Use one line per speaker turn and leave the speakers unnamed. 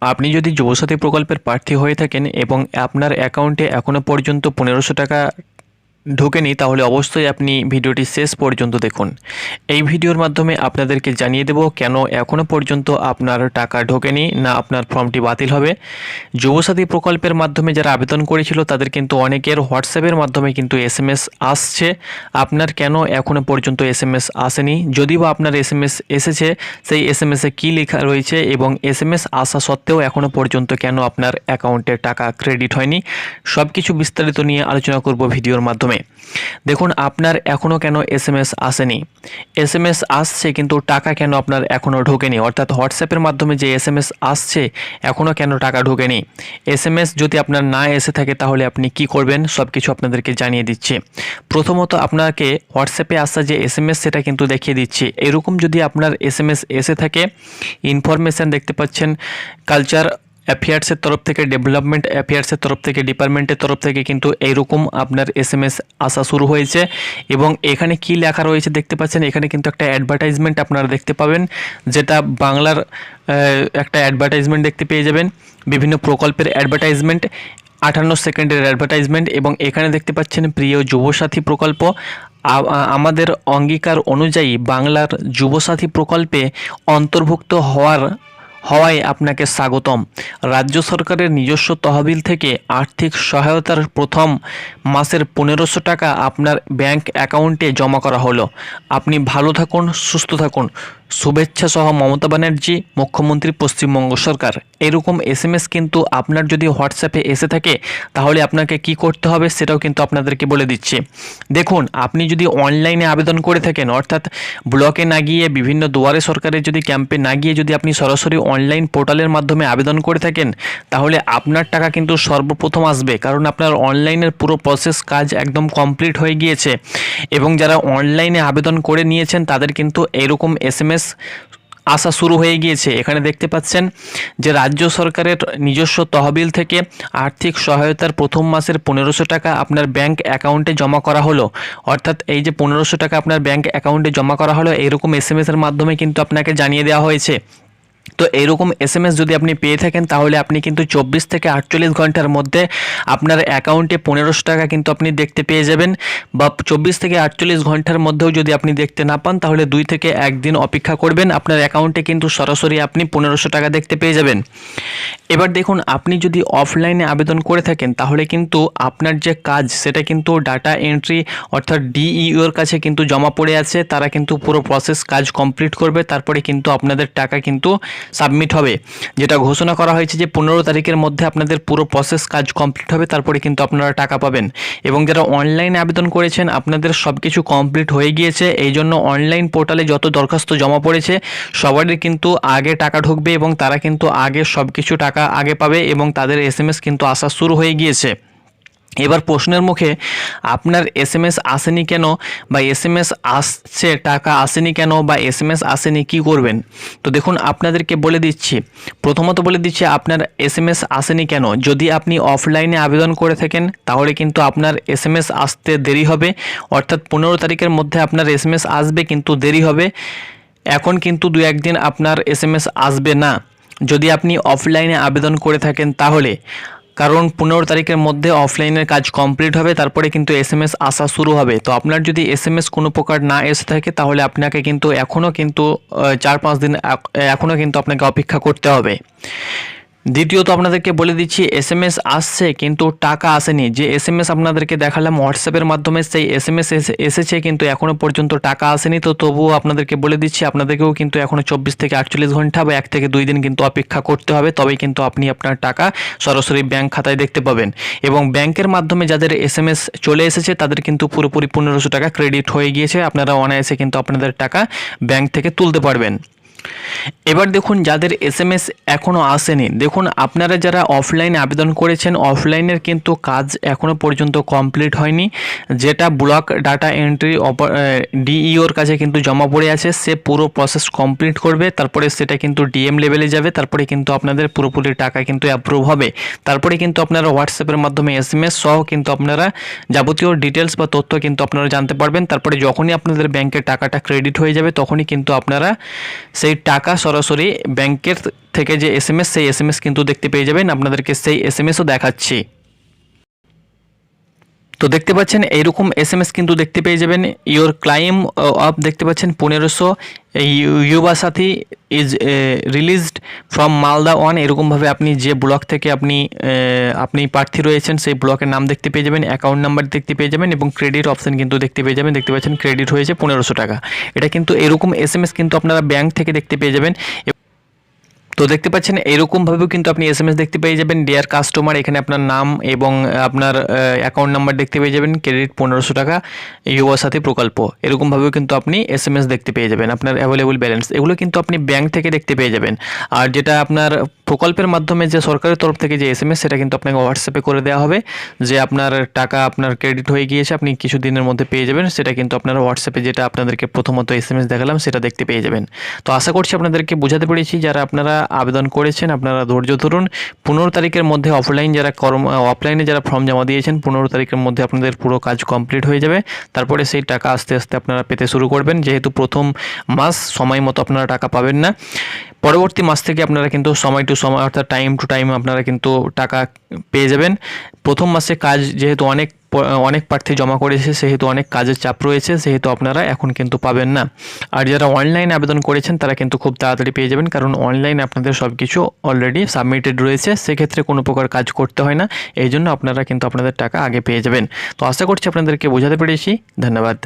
আপনি যদি যুবসাথী প্রকল্পের প্রার্থী হয়ে থাকেন এবং আপনার অ্যাকাউন্টে এখনও পর্যন্ত 1500 টাকা ঢোকেনি, তাহলে অবশ্যই আপনি ভিডিওটি শেষ পর্যন্ত দেখুন। এই ভিডিওর মাধ্যমে আপনাদেরকে জানিয়ে দেব কেন এখনও পর্যন্ত আপনার টাকা ঢোকেনি, না আপনার ফর্মটি বাতিল হবে। যুবসাথী প্রকল্পের মাধ্যমে যারা আবেদন করেছিল তাদের কিন্তু অনেকের হোয়াটসঅ্যাপের মাধ্যমে কিন্তু এসএমএস আসছে। আপনার কেন এখনও পর্যন্ত এসএমএস আসেনি? যদি বা আপনার এসএমএস এসেছে, সেই এসএমএসে কী লেখা রয়েছে এবং এসএমএস আসা সত্ত্বেও এখনও পর্যন্ত কেন আপনার অ্যাকাউন্টে টাকা ক্রেডিট হয়নি, সব কিছু বিস্তারিত নিয়ে আলোচনা করব ভিডিওর মাধ্যমে। দেখুন, আপনার এখনও কেন এসএমএস আসেনি, এসএমএস আসছে কিন্তু টাকা কেন আপনার এখনও ঢোকেনি, অর্থাৎ হোয়াটসঅ্যাপের মাধ্যমে যে এসএমএস আসছে এখনও কেন টাকা ঢোকেনি। এসএমএস যদি আপনার না এসে থাকে তাহলে আপনি কি করবেন, সব কিছু আপনাদেরকে জানিয়ে দিচ্ছি। প্রথমত আপনাকে হোয়াটসঅ্যাপে আসা যে এসএমএস সেটা কিন্তু দেখিয়ে দিচ্ছি। এরকম যদি আপনার এসএমএস এসে থাকে, ইনফরমেশান দেখতে পাচ্ছেন কালচার অ্যাফেয়ার্সের তরফ থেকে, ডেভেলপমেন্ট অ্যাফেয়ার্সের তরফ থেকে, ডিপার্টমেন্টের তরফ থেকে কিন্তু এইরকম আপনার এসএমএস আসা শুরু হয়েছে। এবং এখানে কি লেখা রয়েছে দেখতে পাচ্ছেন, এখানে কিন্তু একটা অ্যাডভার্টাইজমেন্ট আপনারা দেখতে পাবেন, যেটা বাংলার একটা অ্যাডভার্টাইজমেন্ট দেখতে পেয়ে যাবেন, বিভিন্ন প্রকল্পের অ্যাডভার্টাইজমেন্ট, 58 সেকেন্ডের অ্যাডভার্টাইজমেন্ট। এবং এখানে দেখতে পাচ্ছেন প্রিয় যুবসাথী প্রকল্প, আমাদের অঙ্গীকার অনুযায়ী বাংলার যুবসাথী প্রকল্পে অন্তর্ভুক্ত হওয়ায় আপনাকে স্বাগতম। রাজ্য সরকারের নিজস্ব তহবিল থেকে আর্থিক সহায়তার প্রথম মাসের 1500 টাকা আপনার ব্যাংক অ্যাকাউন্টে জমা করা হলো। আপনি ভালো থাকুন, সুস্থ থাকুন। শুভেচ্ছা সহ মমতা ব্যানার্জি, মুখ্যমন্ত্রী, পশ্চিমবঙ্গ সরকার। এরকম এসএমএস কিন্তু আপনার যদি হোয়াটসঅ্যাপে এসে থাকে তাহলে আপনাকে কি করতে হবে সেটাও কিন্তু আপনাদেরকে বলে দিচ্ছি। দেখুন, আপনি যদি অনলাইনে আবেদন করে থাকেন, অর্থাৎ ব্লকে না গিয়ে, বিভিন্ন দুয়ারে সরকারের যদি ক্যাম্পে না গিয়ে যদি আপনি সরাসরি অনলাইন পোর্টালের মাধ্যমে আবেদন করে থাকেন, তাহলে আপনার টাকা কিন্তু সর্বপ্রথম আসবে, কারণ আপনার অনলাইনের পুরো প্রসেস কাজ একদম কমপ্লিট হয়ে গিয়েছে। এবং যারা অনলাইনে আবেদন করে নিয়েছেন তাদের কিন্তু এরকম এসএমএস আসা শুরু হয়ে গিয়েছে। এখানে দেখতে পাচ্ছেন যে রাজ্য সরকারের নিজস্ব তহবিল থেকে আর্থিক সহায়তার প্রথম মাসের 1500 টাকা আপনার ব্যাংক অ্যাকাউন্টে জমা করা হলো। অর্থাৎ এই যে 1500 টাকা আপনার ব্যাংক অ্যাকাউন্টে জমা করা হলো, এরকম এসএমএসের মাধ্যমে কিন্তু আপনাকে জানিয়ে দেওয়া হয়েছে। তো এরকম এসএমএস যদি আপনি পেয়ে থাকেন তাহলে আপনি কিন্তু 24 থেকে 48 ঘন্টার মধ্যে আপনার অ্যাকাউন্টে 1500 টাকা কিন্তু আপনি দেখতে পেয়ে যাবেন। বা 24 থেকে 48 ঘন্টার মধ্যেও যদি আপনি দেখতে না পান তাহলে 2 থেকে 1 দিন অপেক্ষা করবেন, আপনার অ্যাকাউন্টে কিন্তু সরাসরি আপনি 1500 টাকা দেখতে পেয়ে যাবেন। এবার দেখুন, আপনি যদি অফলাইনে আবেদন করে থাকেন তাহলে কিন্তু আপনার যে কাজ সেটা কিন্তু ডাটা এন্ট্রি অর্থাৎ ডিইওর কাছে কিন্তু জমা পড়ে আছে। তারা কিন্তু পুরো প্রসেস কাজ কমপ্লিট করবে, তারপরে কিন্তু আপনাদের টাকা কিন্তু সাবমিট হবে। যেটা ঘোষণা করা হয়েছে যে 15 তারিখের মধ্যে আপনাদের পুরো প্রসেস কাজ কমপ্লিট হবে, তারপরে কিন্তু আপনারা টাকা পাবেন। এবং যারা অনলাইনে আবেদন করেছেন আপনাদের সব কিছু কমপ্লিট হয়ে গিয়েছে, এই জন্য অনলাইন পোর্টালে যত দরখাস্ত জমা পড়েছে সবারই কিন্তু আগে টাকা ঢুকবে এবং তারা কিন্তু আগে সব কিছু টাকা আগে পাবে এবং তাদের এসএমএস কিন্তু আসা শুরু হয়ে গিয়েছে। এবার প্রশ্নের মুখে আপনার এসএমএস আসেনি কেন, বা এসএমএস আসছে টাকা আসেনি কেন, বা এসএমএস আসেনি কি করবেন? তো দেখুন, আপনাদেরকে বলে দিচ্ছি, প্রথমত বলে দিচ্ছি আপনার এসএমএস আসেনি কেন। যদি আপনি অফলাইনে আবেদন করে থাকেন তাহলে কিন্তু আপনার এসএমএস আসতে দেরি হবে, অর্থাৎ 15 তারিখের মধ্যে আপনার এসএমএস আসবে কিন্তু দেরি হবে। এখন কিন্তু 2-1 দিন আপনার এসএমএস আসবে না যদি আপনি অফলাইনে আবেদন করে থাকেন তাহলে, কারণ 15 তারিখের মধ্যে অফলাইনের কাজ কমপ্লিট হবে, তারপরে কিন্তু এসএমএস আসা শুরু হবে। তো আপনার যদি এসএমএস কোনো প্রকার না এসে থাকে তাহলে আপনাকে কিন্তু এখনও কিন্তু 4-5 দিন এখনও কিন্তু আপনাকে অপেক্ষা করতে হবে। দ্বিতীয়ত আপনাদেরকে বলে দিচ্ছি, এসএমএস আসছে কিন্তু টাকা আসেনি। যে এসএমএস আপনাদেরকে দেখালাম হোয়াটসঅ্যাপের মাধ্যমে, সেই এসএমএস এসেছে কিন্তু এখনও পর্যন্ত টাকা আসেনি। তো তবুও আপনাদেরকে বলে দিচ্ছি, আপনাদেরকেও কিন্তু এখনও 24 থেকে 48 ঘন্টা বা 1 থেকে 2 দিন কিন্তু অপেক্ষা করতে হবে, তবেই কিন্তু আপনি আপনার টাকা সরাসরি ব্যাংক খাতায় দেখতে পাবেন। এবং ব্যাংকের মাধ্যমে যাদের এসএমএস চলে এসেছে তাদের কিন্তু পুরোপুরি 1500 টাকা ক্রেডিট হয়ে গিয়েছে, আপনারা অনায়াসে কিন্তু আপনাদের টাকা ব্যাংক থেকে তুলতে পারবেন। এবার দেখুন, যাদের এসএমএস এখনও আসেনি, দেখুন আপনারা যারা অফলাইনে আবেদন করেছেন অফলাইনের কিন্তু কাজ এখনও পর্যন্ত কমপ্লিট হয়নি। যেটা ব্লক ডাটা এন্ট্রি ডিইওর কাছে কিন্তু জমা পড়ে আছে, সে পুরো প্রসেস কমপ্লিট করবে, তারপরে সেটা কিন্তু ডিএম লেভেলে যাবে, তারপরে কিন্তু আপনাদের পুরোপুরি টাকা কিন্তু অ্যাপ্রুভ হবে। তারপরে কিন্তু আপনারা হোয়াটসঅ্যাপের মাধ্যমে এসএমএস সহ কিন্তু আপনারা যাবতীয় ডিটেলস বা তথ্য কিন্তু আপনারা জানতে পারবেন। তারপরে যখনই আপনাদের ব্যাংকে টাকাটা ক্রেডিট হয়ে যাবে তখনই কিন্তু আপনারা সেই সেই টাকা সরাসরি ব্যাংকের থেকে যে এসএমএস, সেই এসএমএস কিন্তু দেখতে পেয়ে যাবেন। আপনাদেরকে সেই এসএমএসও দেখাচ্ছি। তো দেখতে পাচ্ছেন এইরকম এসএমএস কিন্তু দেখতে পেয়ে যাবেন। ইওর ক্লাইম অফ দেখতে পাচ্ছেন 1500 ইউবা সাথী ইজ রিলিজড ফ্রম মালদা 1। এরকমভাবে আপনি যে ব্লক থেকে আপনি প্রার্থী রয়েছেন সেই ব্লকের নাম দেখতে পেয়ে যাবেন, অ্যাকাউন্ট নাম্বার দেখতে পেয়ে যাবেন এবং ক্রেডিট অপশন কিন্তু দেখতে পেয়ে যাবেন। দেখতে পাচ্ছেন ক্রেডিট হয়েছে 1500 টাকা। এটা কিন্তু এরকম এসএমএস কিন্তু আপনারা ব্যাংক থেকে দেখতে পেয়ে যাবেন। তো দেখতে পাচ্ছেন এরকমভাবেও কিন্তু আপনি এসএমএস দেখতে পেয়ে যাবেন। ডিয়ার কাস্টমার, এখানে আপনার নাম এবং আপনার অ্যাকাউন্ট নাম্বার দেখতে পেয়ে যাবেন। ক্রেডিট 1500 টাকা যুবা সাথী প্রকল্প, এরকমভাবেও কিন্তু আপনি এসএমএস দেখতে পেয়ে যাবেন। আপনার অ্যাভেলেবল ব্যালেন্স এগুলো কিন্তু আপনি ব্যাংক থেকে দেখতে পেয়ে যাবেন। আর যেটা আপনার প্রকল্পের মাধ্যমে যে সরকারের তরফ থেকে যে এসএমএস, সেটা কিন্তু আপনাকে হোয়াটসঅ্যাপে করে দেওয়া হবে যে আপনার টাকা আপনার ক্রেডিট হয়ে গিয়েছে, আপনি কিছু দিনের মধ্যে পেয়ে যাবেন। সেটা কিন্তু আপনারা হোয়াটসঅ্যাপে, যেটা আপনাদেরকে প্রথমত এসএমএস দেখালাম, সেটা দেখতে পেয়ে যাবেন। তো আশা করছি আপনাদেরকে বোঝাতে পেরেছি। যারা আপনারা আবেদন করেছেন আপনারা ধৈর্য ধরুন। 15 তারিখের মধ্যে অফলাইনে যারা ফর্ম জমা দিয়েছেন 15 তারিখের মধ্যে আপনাদের পুরো কাজ কমপ্লিট হয়ে যাবে। তারপরে সেই টাকা আস্তে আস্তে আপনারা পেতে শুরু করবেন। যেহেতু প্রথম মাস সময় মতো আপনারা টাকা পাবেন না, পরবর্তী মাস থেকে আপনারা কিন্তু সময় টু সময় অর্থাৎ টাইম টু টাইম আপনারা কিন্তু টাকা পেয়ে যাবেন। প্রথম মাসে কাজ যেহেতু অনেক প্রার্থী জমা করেছে, সেহেতু অনেক কাজের চাপ রয়েছে, সেহেতু আপনারা এখন কিন্তু পাবেন না। আর যারা অনলাইনে আবেদন করেছেন তারা কিন্তু খুব তাড়াতাড়ি পেয়ে যাবেন, কারণ অনলাইনে আপনাদের সব কিছু অলরেডি সাবমিটেড রয়েছে। সেক্ষেত্রে কোনো প্রকার কাজ করতে হয় না, এই জন্য আপনারা কিন্তু আপনাদের টাকা আগে পেয়ে যাবেন। তো আশা করছি আপনাদেরকে বোঝাতে পেরেছি। ধন্যবাদ।